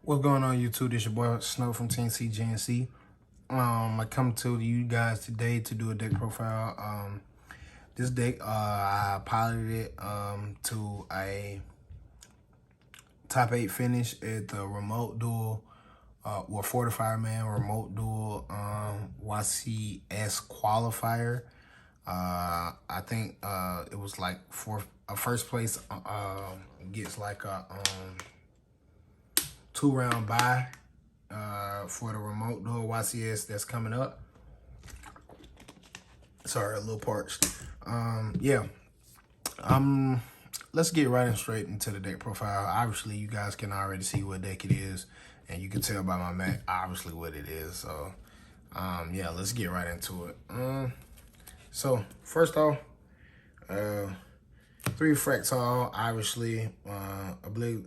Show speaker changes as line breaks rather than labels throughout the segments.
What's going on, YouTube? This your boy Snow from TNC. I come to you guys today to do a deck profile. This deck, I piloted it to a top 8 finish at the remote duel, Fortifier Man remote duel YCS Qualifier. I think it was like first place gets like a 2-round bye for the remote duel YCS that's coming up. Sorry, a little parched. Yeah. Let's get right and straight into the deck profile. Obviously, you guys can already see what deck it is, and you can tell by my Mac obviously what it is. So, yeah, let's get right into it. So first off, 3 Fractal, obviously, I believe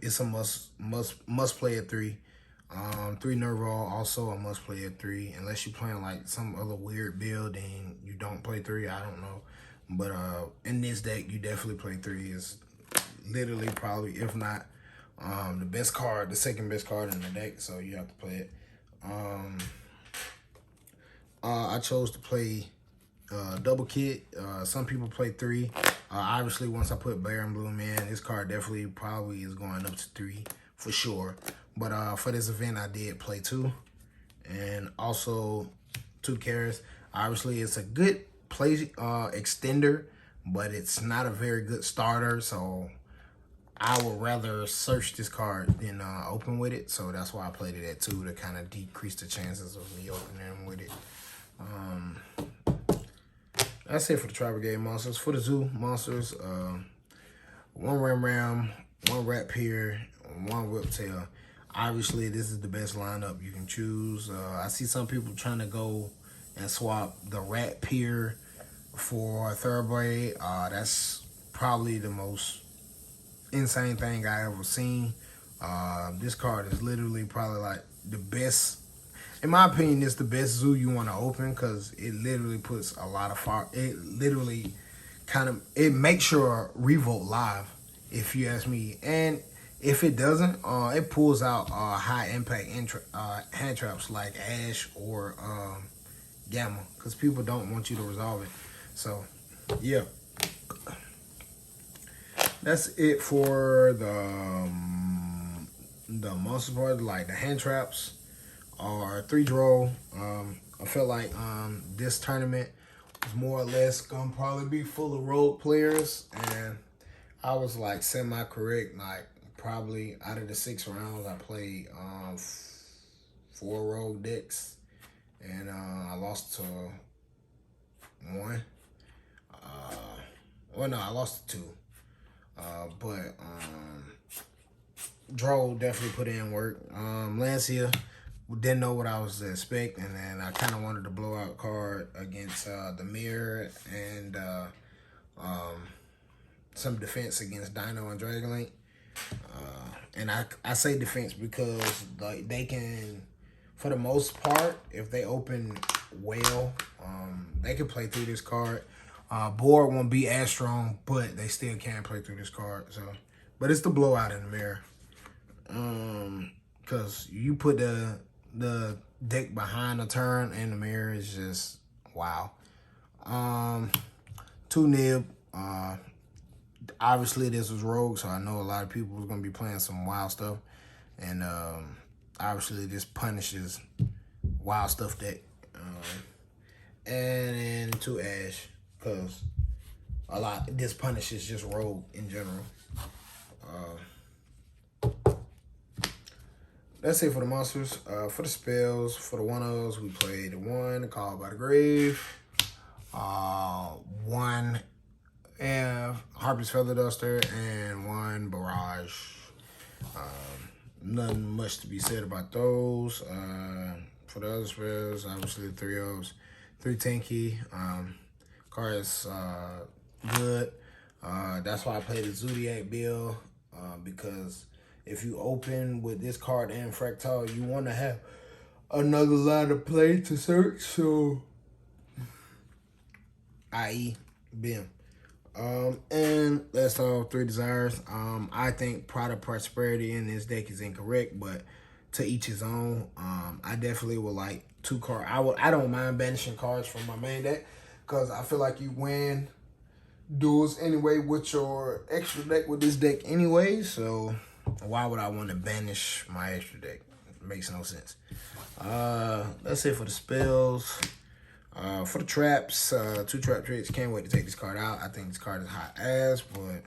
it's a must play at 3. 3 Nerval, also a must play at 3, unless you're playing like some other weird build and you don't play 3. I don't know, but in this deck, you definitely play 3. It's literally probably, if not, the best card, the second best card in the deck, so you have to play it. I chose to play double kit. Some people play 3. Obviously, once I put Bear and Bloom in, this card definitely probably is going up to 3 for sure. But for this event, I did play 2, and also 2 carrots. Obviously, it's a good play extender, but it's not a very good starter. So I would rather search this card than open with it. So that's why I played it at 2 to kind of decrease the chances of me opening with it. That's it for the Tri-Brigade monsters. For the Zoo monsters, 1 Ram, 1 Rat Pier, 1 Whiptail. Obviously, this is the best lineup you can choose. I see some people trying to go and swap the Rat Pier for Thoroughbred. That's probably the most insane thing I ever seen. This card is literally probably like the best. In my opinion, it's the best zoo you want to open because it literally puts a lot of fire. It literally it makes your Revolt live, if you ask me. And if it doesn't, it pulls out high impact hand traps like Ash or Gamma, because people don't want you to resolve it. So, yeah. That's it for the monster part, like the hand traps. Or 3 draw. I felt like this tournament was more or less gonna probably be full of rogue players, and I was like semi-correct. Like probably out of the 6 rounds, I played 4 rogue decks, and I lost to 1. Well, no, I lost to 2. But Draw definitely put in work. Lancia didn't know what I was expecting, and I kind of wanted to blow out card against the Mirror and some defense against Dino and Dragonlink. And I say defense because like they can, for the most part, if they open well, they can play through this card. Board won't be as strong, but they still can play through this card. So, but it's the blowout in the Mirror. Because you put the deck behind the turn and the Mirror is just wow. 2 Nib. Obviously this was Rogue, so I know a lot of people was gonna be playing some wild stuff, and obviously this punishes wild stuff deck. And then 2 Ash, because this punishes just Rogue in general. That's it for the monsters. For the spells, for the 1-ofs, we played 1 Called by the Grave, 1 Harpy's Feather Duster, and 1 Barrage. Nothing much to be said about those. For the other spells, obviously the 3-ofs, 3 Tanky. Card is good. That's why I played the Zoodiac build, because if you open with this card and Fractal, you want to have another line of play to search. So, i.e. Bim. And that's all 3 desires. I think Product Prosperity in this deck is incorrect, but to each his own. I definitely would like 2 cards. I don't mind banishing cards from my main deck because I feel like you win duels anyway with your extra deck with this deck anyway. So why would I want to banish my extra deck? It makes no sense. That's it for the spells. For the traps, 2 trap tricks. Can't wait to take this card out. I think this card is hot ass, but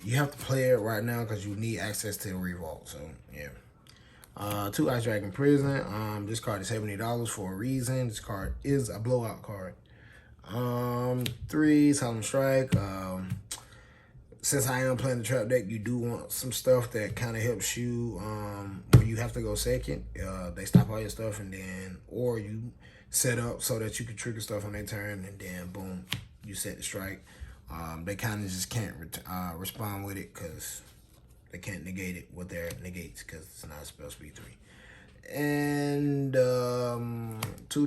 you have to play it right now because you need access to the revolt. So yeah. 2 Ice Dragon Prison. This card is $70 for a reason. This card is a blowout card. 3 Solemn Strike. Since I am playing the trap deck, you do want some stuff that kind of helps you when you have to go second. They stop all your stuff and then, or you set up so that you can trigger stuff on their turn and then boom, you set the strike. They kind of just can't respond with it because they can't negate it with their negates because it's not spell speed 3. And 2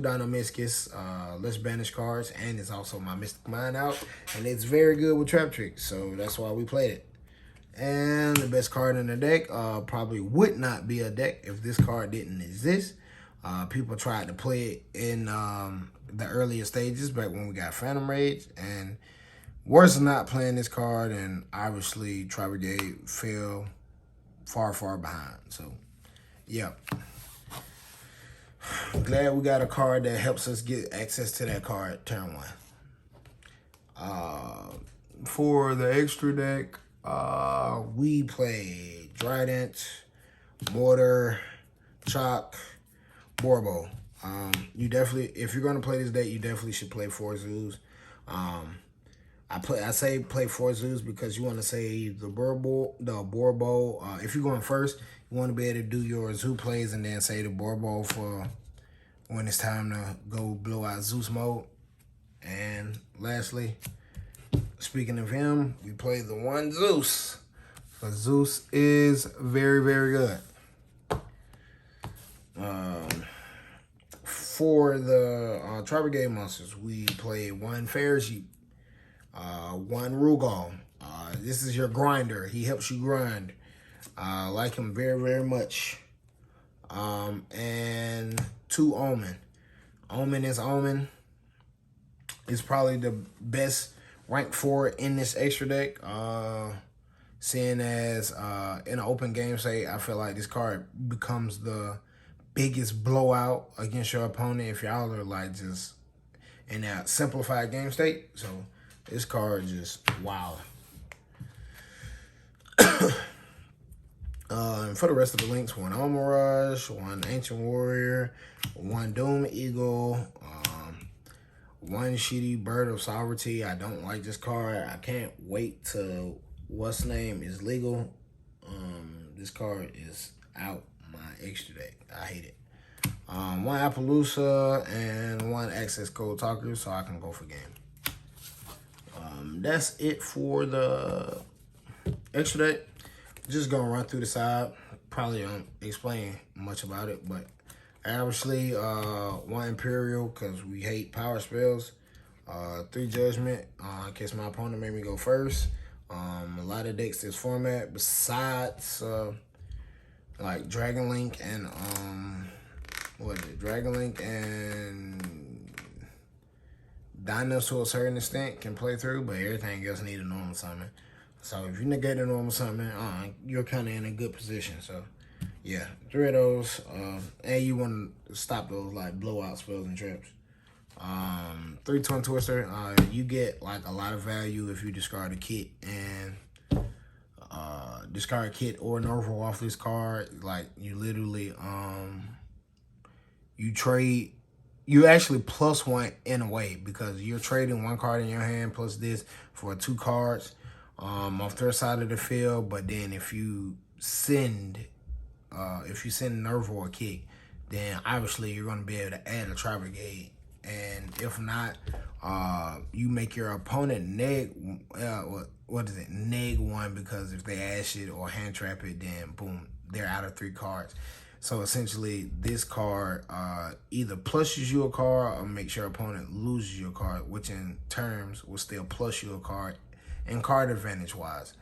Dynamiscus, less banish cards, and it's also my Mystic Mind out, and it's very good with trap tricks, so that's why we played it. And the best card in the deck probably would not be a deck if this card didn't exist. People tried to play it in the earlier stages back when we got Phantom Rage, and worse than not playing this card, and obviously Tri-Brigade fell far behind. So yeah, glad we got a card that helps us get access to that card turn 1. For the extra deck, we played Trident, Mortar, Chalk, Borbo. You definitely, if you're gonna play this deck, you definitely should play 4 zoos. I say play 4 zoos because you want to save the Borbo. If you're going first, you want to be able to do your zoo plays and then save the Borbo for when it's time to go blow out Zeus mode. And lastly, speaking of him, we played the 1 Zeus. But Zeus is very good. For the Tri-Brigade monsters, we played 1 Ferris, 1 Rugal. This is your grinder. He helps you grind. I like him very much. And 2 Omen. Omen is Omen. It's probably the best rank 4 in this extra deck. Seeing as in an open game state, I feel like this card becomes the biggest blowout against your opponent if y'all are like just in that simplified game state. So this card is just wild. And for the rest of the links, 1 Omirage, 1 Ancient Warrior, 1 Doom Eagle, 1 Shitty Bird of Sovereignty. I don't like this card. I can't wait till what's name is legal. This card is out my extra deck. I hate it. 1 Appaloosa and 1 Access Code Talker so I can go for game. That's it for the extra deck. Just gonna run through the side. Probably don't explain much about it, but obviously 1 Imperial because we hate power spells. 3 Judgment in case my opponent made me go first. A lot of decks this format besides like Dragon Link and what is it? Dragon Link and Dinos to a certain extent can play through, but everything else need a normal summon. So if you negate a normal summon, you're kind of in a good position. So yeah, 3 of those, and you want to stop those like blowout spells and traps. 3 Twin Twister, you get like a lot of value if you discard a kit and discard a kit or Norval off this card. Like you literally you trade, you actually +1 in a way because you're trading 1 card in your hand plus this for 2 cards off their side of the field. But then if you send Norval a kick, then obviously you're going to be able to add a Tri-Brigade. And if not, you make your opponent neg, neg 1, because if they ash it or hand trap it, then boom, they're out of 3 cards. So essentially, this card either plushes you a card or makes your opponent lose you a card, which in terms will still plus you a card and card advantage wise.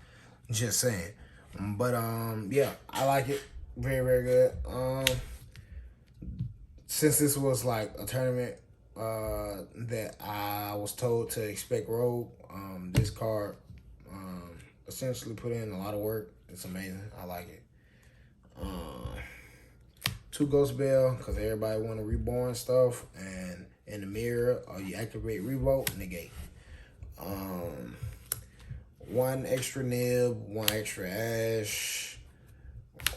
Just saying. But yeah, I like it. Very, very good. Since this was like a tournament that I was told to expect rogue, this card essentially put in a lot of work. It's amazing. I like it. 2 Ghost Bell, because everybody want to reborn stuff, and in the mirror, you activate Revolt, negate. 1 extra Nib, 1 extra Ash,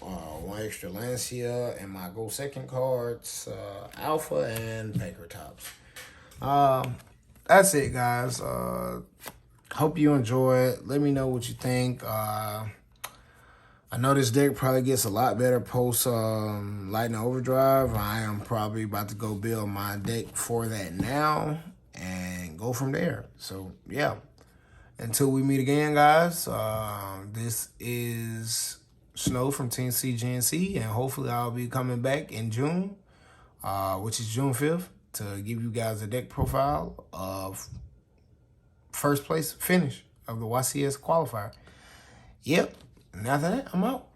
1 extra Lancia, and my Go Second cards, Alpha and Baker Tops. That's it, guys. Hope you enjoy it. Let me know what you think. I know this deck probably gets a lot better post Lightning Overdrive. I am probably about to go build my deck for that now and go from there. So, yeah. Until we meet again, guys, this is Snow from Team CGNC, and hopefully I'll be coming back in June, which is June 5th, to give you guys a deck profile of first place finish of the YCS Qualifier. Yep. And after that, I'm out.